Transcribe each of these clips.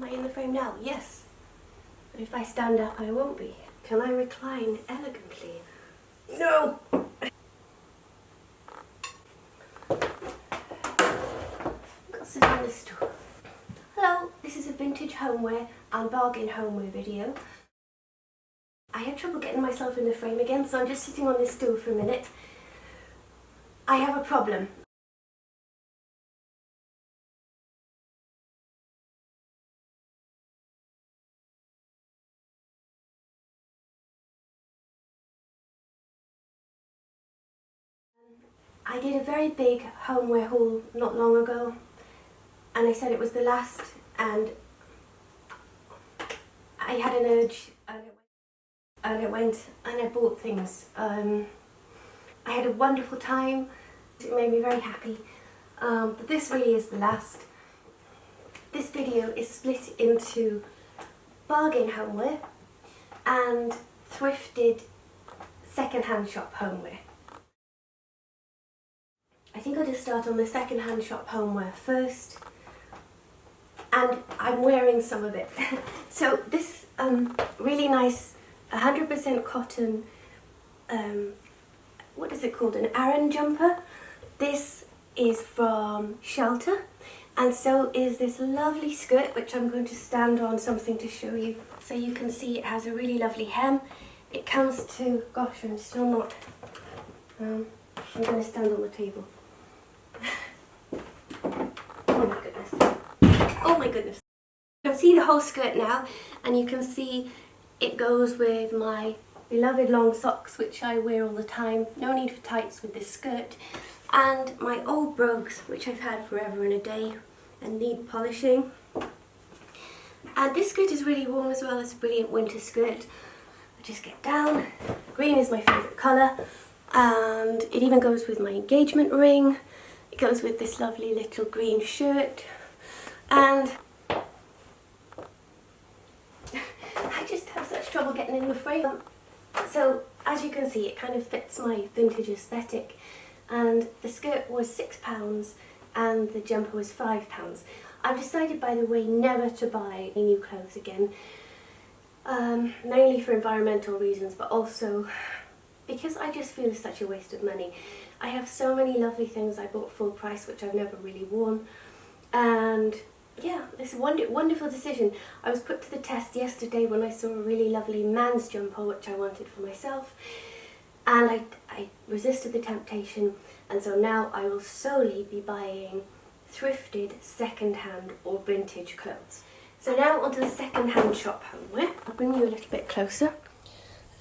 Am I in the frame now? Yes. But if I stand up, I won't be. Can I recline elegantly? No! I'll sit on this stool. Hello, this is a vintage homeware and bargain homeware video. I had trouble getting myself in the frame again, so I'm just sitting on this stool for a minute. I have a problem. I did a very big homeware haul not long ago, and I said it was the last, and I had an urge, and I went and I bought things. I had a wonderful time. It made me very happy, but this really is the last. This video is split into bargain homeware and thrifted second-hand shop homeware. I think I'll just start on the second-hand shop homeware first, and I'm wearing some of it. So this really nice 100% cotton, what is it called, an Aran jumper. This is from Shelter, and so is this lovely skirt, which I'm going to stand on something to show you so you can see it has a really lovely hem. It comes to, gosh, I'm still not, I'm going to stand on the table. Oh my goodness. Oh my goodness. You can see the whole skirt now, and you can see it goes with my beloved long socks, which I wear all the time. No need for tights with this skirt. And my old brogues, which I've had forever and a day and need polishing. And this skirt is really warm as well. It's a brilliant winter skirt. I just get down. Green is my favourite colour, and it even goes with my engagement ring. It goes with this lovely little green shirt, and I just have such trouble getting in the frame. So as you can see, it kind of fits my vintage aesthetic, and the skirt was £6 and the jumper was £5. I've decided, by the way, never to buy new clothes again, mainly for environmental reasons, but also because I just feel it's such a waste of money. I have so many lovely things I bought full price which I've never really worn, and yeah, it's a wonderful decision. I was put to the test yesterday when I saw a really lovely man's jumper which I wanted for myself, and I resisted the temptation, and so now I will solely be buying thrifted, second-hand or vintage clothes. So now onto the second-hand shop homeware. I'll bring you a little bit closer.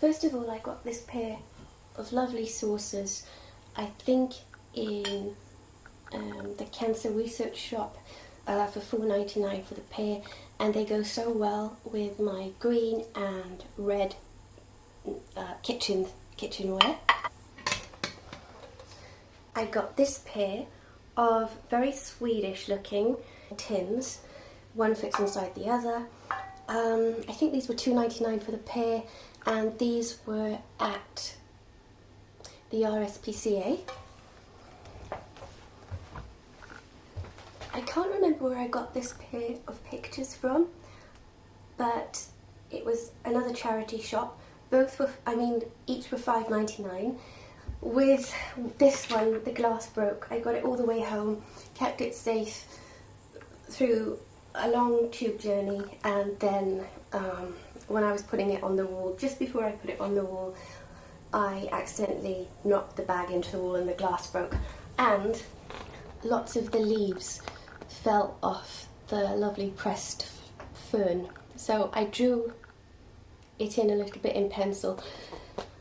First of all, I got this pair of lovely saucers, I think in the Cancer Research Shop, for $4.99 for the pair, and they go so well with my green and red kitchenware. I got this pair of very Swedish looking tins. One fits inside the other. I think these were $2.99 for the pair, and these were at the RSPCA. I can't remember where I got this pair of pictures from, but it was another charity shop. Both were, each were $5.99. With this one, the glass broke. I got it all the way home, kept it safe through a long tube journey, and then when I was putting it on the wall, just before I put it on the wall, I accidentally knocked the bag into the wall and the glass broke, and lots of the leaves fell off the lovely pressed fern. So I drew it in a little bit in pencil.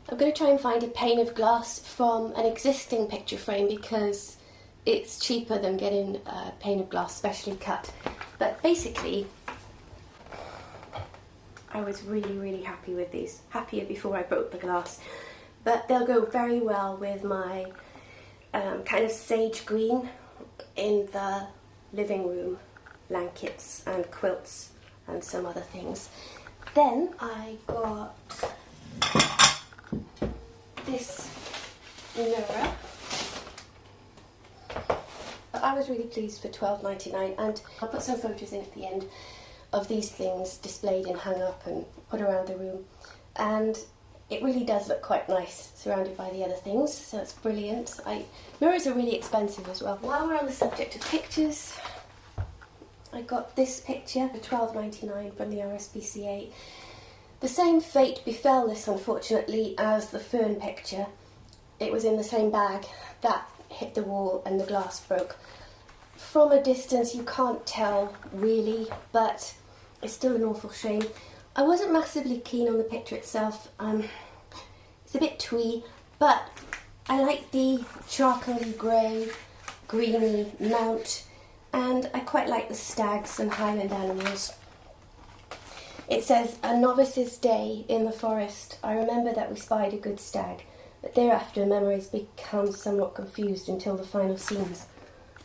I'm going to try and find a pane of glass from an existing picture frame because it's cheaper than getting a pane of glass specially cut. But basically, I was really happy with these. Happier before I broke the glass. But they'll go very well with my kind of sage green in the living room blankets and quilts and some other things. Then I got this mirror. I was really pleased for $12.99, and I'll put some photos in at the end. of these things displayed and hung up and put around the room, and it really does look quite nice surrounded by the other things, so it's brilliant. Mirrors are really expensive as well. While we're on the subject of pictures, I got this picture for £12.99 from the RSPCA. The same fate befell this, unfortunately, as the fern picture. It was in the same bag that hit the wall and the glass broke. From a distance you can't tell really, but it's still an awful shame. I wasn't massively keen on the picture itself. It's a bit twee, but I like the charcoaly grey, greeny mount, and I quite like the stags and highland animals. It says, "A novice's day in the forest. I remember that we spied a good stag, but thereafter memories become somewhat confused until the final scenes."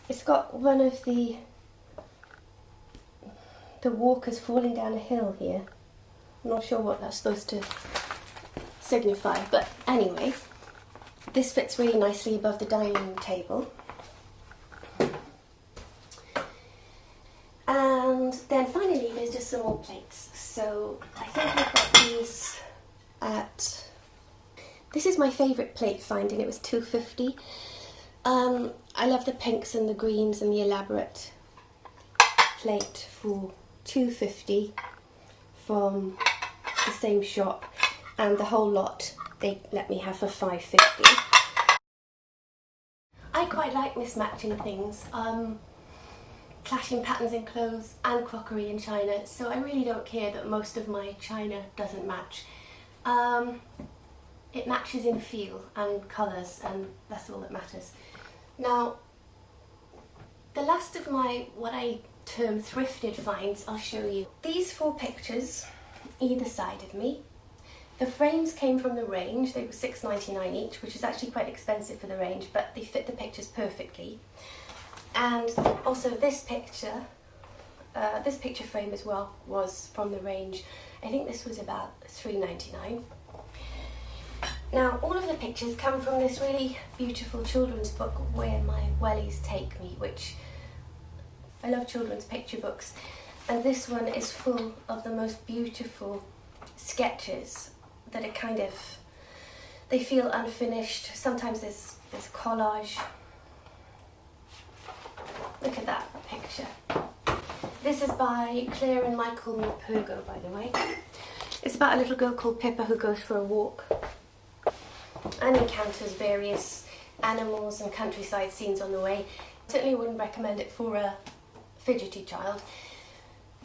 It's got one of the walkers falling down a hill here. I'm not sure what that's supposed to signify, but anyway, this fits really nicely above the dining table. And then finally there's just some more plates. So I think I got these at... This is my favourite plate find, and it was £2.50. I love the pinks and the greens and the elaborate plate for £2.50 from the same shop, and the whole lot they let me have for £5.50. I quite like mismatching things. Clashing patterns in clothes and crockery in china, so I really don't care that most of my china doesn't match. It matches in feel and colours, and that's all that matters. Now, the last of my, what I term thrifted finds, I'll show you. These 4 pictures, either side of me. The frames came from the range. They were £6.99 each, which is actually quite expensive for the range, but they fit the pictures perfectly. And also this picture frame as well was from the range. I think this was about £3.99. Now, all of the pictures come from this really beautiful children's book, Where My Wellies Take Me, which I love children's picture books. And this one is full of the most beautiful sketches that are kind of, they feel unfinished. Sometimes there's collage. Look at that picture. This is by Claire and Michael Mpergo, by the way. It's about a little girl called Pippa who goes for a walk and encounters various animals and countryside scenes on the way. Certainly wouldn't recommend it for a fidgety child,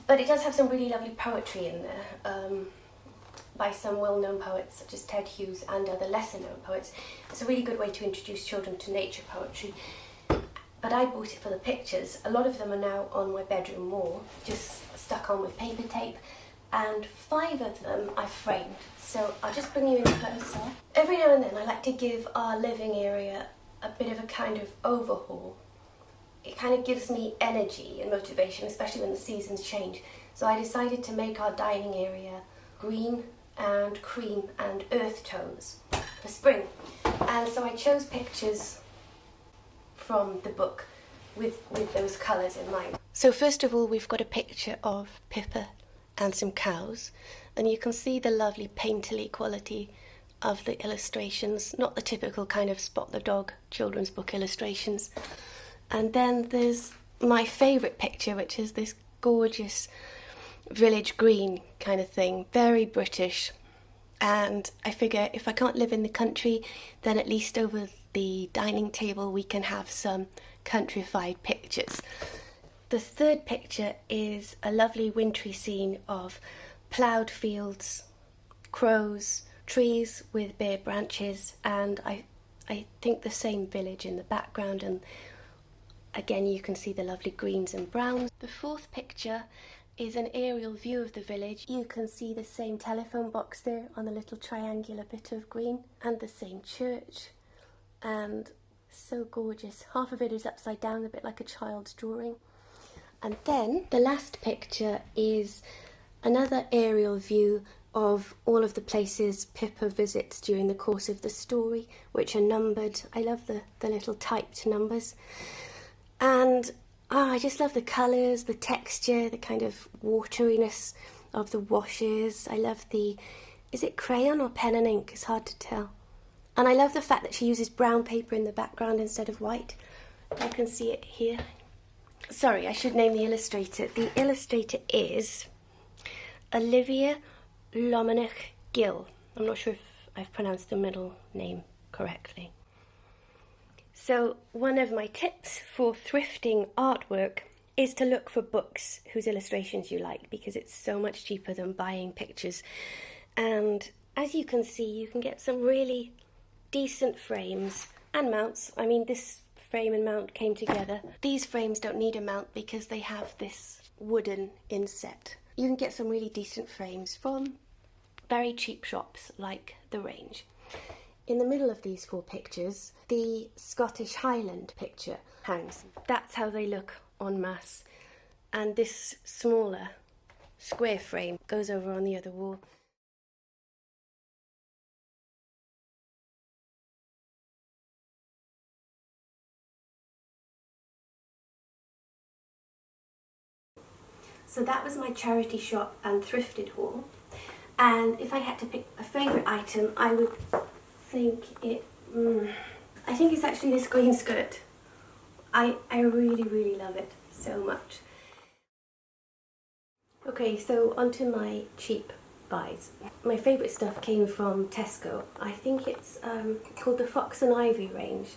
but it does have some really lovely poetry in there by some well-known poets such as Ted Hughes and other lesser-known poets. It's a really good way to introduce children to nature poetry. But I bought it for the pictures. A lot of them are now on my bedroom wall, just stuck on with paper tape, and 5 of them I framed. So I'll just bring you in closer. Every now and then I like to give our living area a bit of a kind of overhaul. It kind of gives me energy and motivation, especially when the seasons change. So I decided to make our dining area green and cream and earth tones for spring. And so I chose pictures from the book with those colours in mind. So first of all, we've got a picture of Pippa and some cows, and you can see the lovely painterly quality of the illustrations, not the typical kind of Spot the Dog children's book illustrations. And then there's my favourite picture, which is this gorgeous village green kind of thing, very British. And I figure if I can't live in the country, then at least over the dining table we can have some countrified pictures. The third picture is a lovely wintry scene of ploughed fields, crows, trees with bare branches, and I think the same village in the background, and again you can see the lovely greens and browns. The fourth picture is an aerial view of the village. You can see the same telephone box there on the little triangular bit of green, and the same church, and so gorgeous. Half of it is upside down, a bit like a child's drawing. And then the last picture is another aerial view of all of the places Pippa visits during the course of the story, which are numbered. I love the little typed numbers. And Oh, I just love the colours, the texture, the kind of wateriness of the washes. I love the, is it crayon or pen and ink? It's hard to tell. And I love the fact that she uses brown paper in the background instead of white. You can see it here. Sorry, I should name the illustrator. The illustrator is Olivia Lomanich Gill. I'm not sure if I've pronounced the middle name correctly. So one of my tips for thrifting artwork is to look for books whose illustrations you like, because it's so much cheaper than buying pictures. And as you can see, you can get some really decent frames and mounts. I mean, this frame and mount came together. These frames don't need a mount because they have this wooden inset. You can get some really decent frames from very cheap shops like The Range. In the middle of these 4 pictures, the Scottish Highland picture hangs. That's how they look en masse. And this smaller square frame goes over on the other wall. So that was my charity shop and thrifted haul. And if I had to pick a favourite item, I would think I think it's actually this green skirt. I really love it so much. Okay, so onto my cheap buys. My favourite stuff came from Tesco. I think it's called the Fox and Ivy range.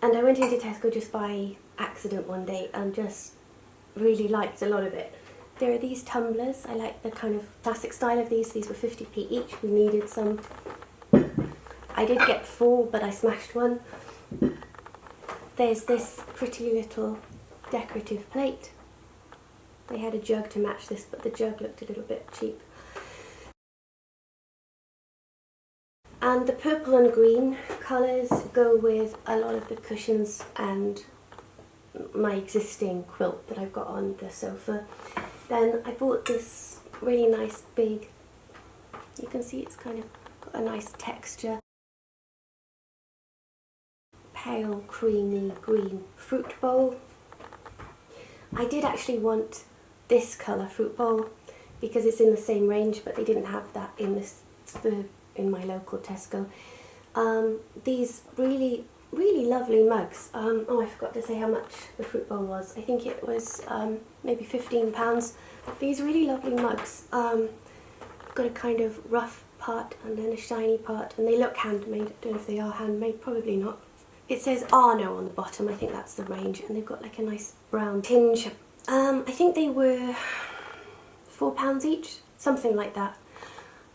And I went into Tesco just by accident one day and just really liked a lot of it. There are these tumblers. I like the kind of classic style of these. These were 50p each. We needed some. I did get 4, but I smashed one. There's this pretty little decorative plate. They had a jug to match this, but the jug looked a little bit cheap. And the purple and green colours go with a lot of the cushions and my existing quilt that I've got on the sofa. Then I bought this really nice big, you can see it's kind of got a nice texture, pale creamy green fruit bowl. I did actually want this colour fruit bowl because it's in the same range, but they didn't have that in in my local Tesco. These really lovely mugs. Oh, I forgot to say how much the fruit bowl was. I think it was maybe £15. These really lovely mugs. Got a kind of rough part and then a shiny part, and they look handmade. I don't know if they are handmade, probably not. It says Arno on the bottom, I think that's the range, and they've got like a nice brown tinge. I think they were £4 each, something like that.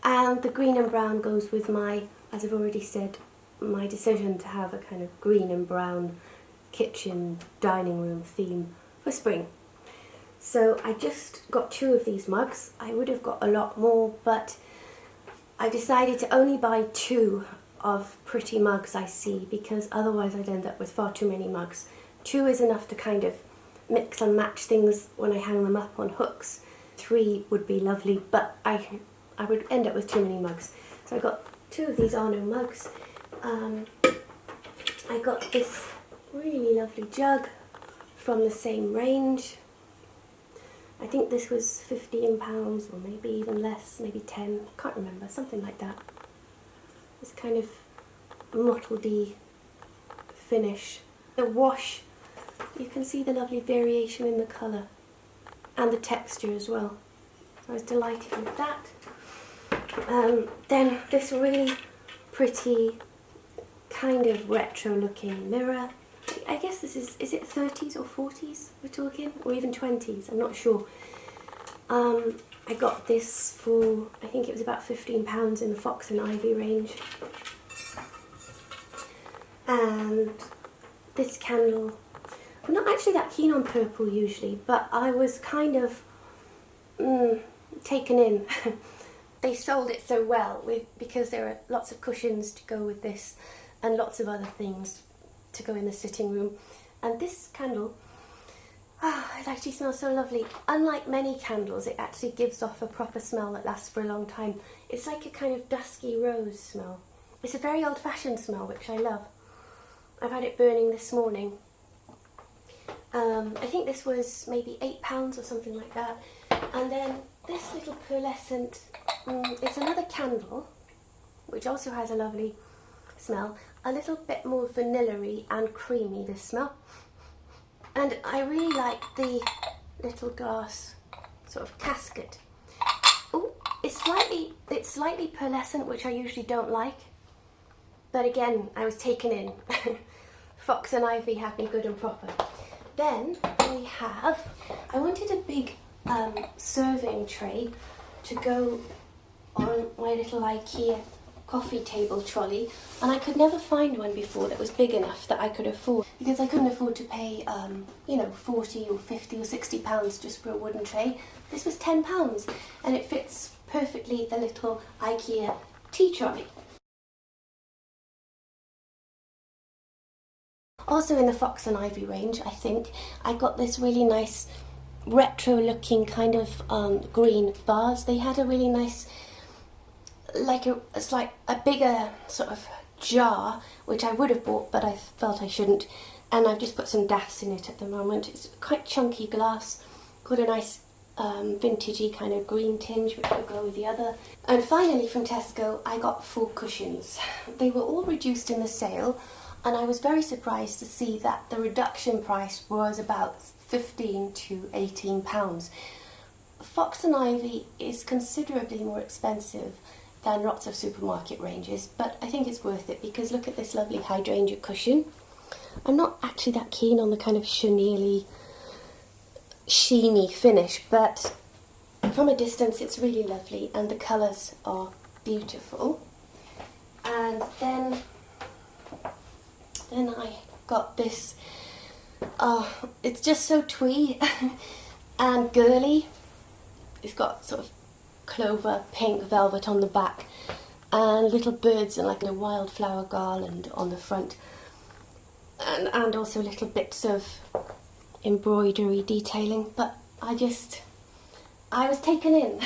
And the green and brown goes with my, as I've already said, my decision to have a kind of green and brown kitchen dining room theme for spring. So I just got 2 of these mugs. I would have got a lot more, but I decided to only buy 2 of pretty mugs I see, because otherwise I'd end up with far too many mugs. 2 is enough to kind of mix and match things when I hang them up on hooks. 3 would be lovely, but I would end up with too many mugs. So I got 2 of these Arno mugs. I got this really lovely jug from the same range. I think this was £15 or maybe even less, maybe 10, I can't remember, something like that. This kind of mottledy finish. The wash, you can see the lovely variation in the colour and the texture as well. I was delighted with that. Then this really pretty kind of retro looking mirror. I guess this is it 30s or 40s we're talking, or even 20s, I'm not sure. I got this for, I think it was about £15 in the Fox and Ivy range. And this candle, I'm not actually that keen on purple usually, but I was kind of taken in. They sold it so well because there are lots of cushions to go with this and lots of other things to go in the sitting room. And this candle, it actually smells so lovely. Unlike many candles, it actually gives off a proper smell that lasts for a long time. It's like a kind of dusky rose smell. It's a very old-fashioned smell, which I love. I've had it burning this morning. I think this was maybe £8 or something like that. And then this little pearlescent, it's another candle, which also has a lovely smell. A little bit more vanilla-y and creamy, this smell. And I really like the little glass sort of casket. Oh, it's slightly pearlescent, which I usually don't like. But again, I was taken in. Fox and Ivy had me good and proper. Then we have, I wanted a big serving tray to go on my little IKEA coffee table trolley, and I could never find one before that was big enough that I could afford, because I couldn't afford to pay, you know, 40 or 50 or 60 pounds just for a wooden tray. This was £10, and it fits perfectly the little IKEA tea trolley. Also in the Fox and Ivy range, I think, I got this really nice retro looking kind of green vase. They had a really nice, it's like a bigger sort of jar, which I would have bought, but I felt I shouldn't. And I've just put some daffs in it at the moment. It's quite chunky glass, got a nice vintagey kind of green tinge, which will go with the other. And finally from Tesco, I got 4 cushions. They were all reduced in the sale, and I was very surprised to see that the reduction price was about £15 to £18. Fox and Ivy is considerably more expensive than lots of supermarket ranges, but I think it's worth it because look at this lovely hydrangea cushion. I'm not actually that keen on the kind of chenille, sheeny finish, but from a distance it's really lovely and the colours are beautiful. And then I got this, it's just so twee and girly. It's got sort of clover pink velvet on the back and little birds and like a wildflower garland on the front, and also little bits of embroidery detailing. But I was taken in.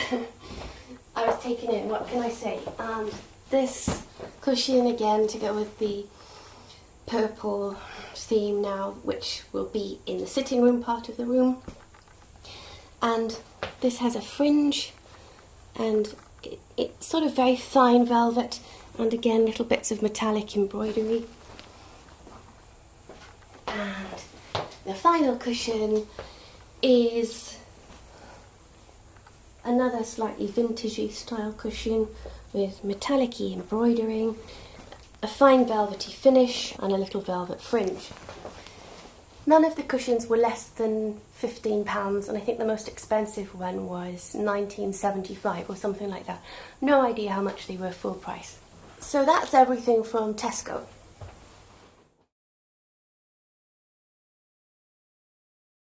I was taken in, what can I say? And this cushion again to go with the purple theme now, which will be in the sitting room part of the room. And this has a fringe, and it's sort of very fine velvet, and again little bits of metallic embroidery. And the final cushion is another slightly vintagey style cushion with metallic-y embroidering, a fine velvety finish and a little velvet fringe. None of the cushions were less than £15, and I think the most expensive one was £19.75 or something like that. No idea how much they were full price. So that's everything from Tesco.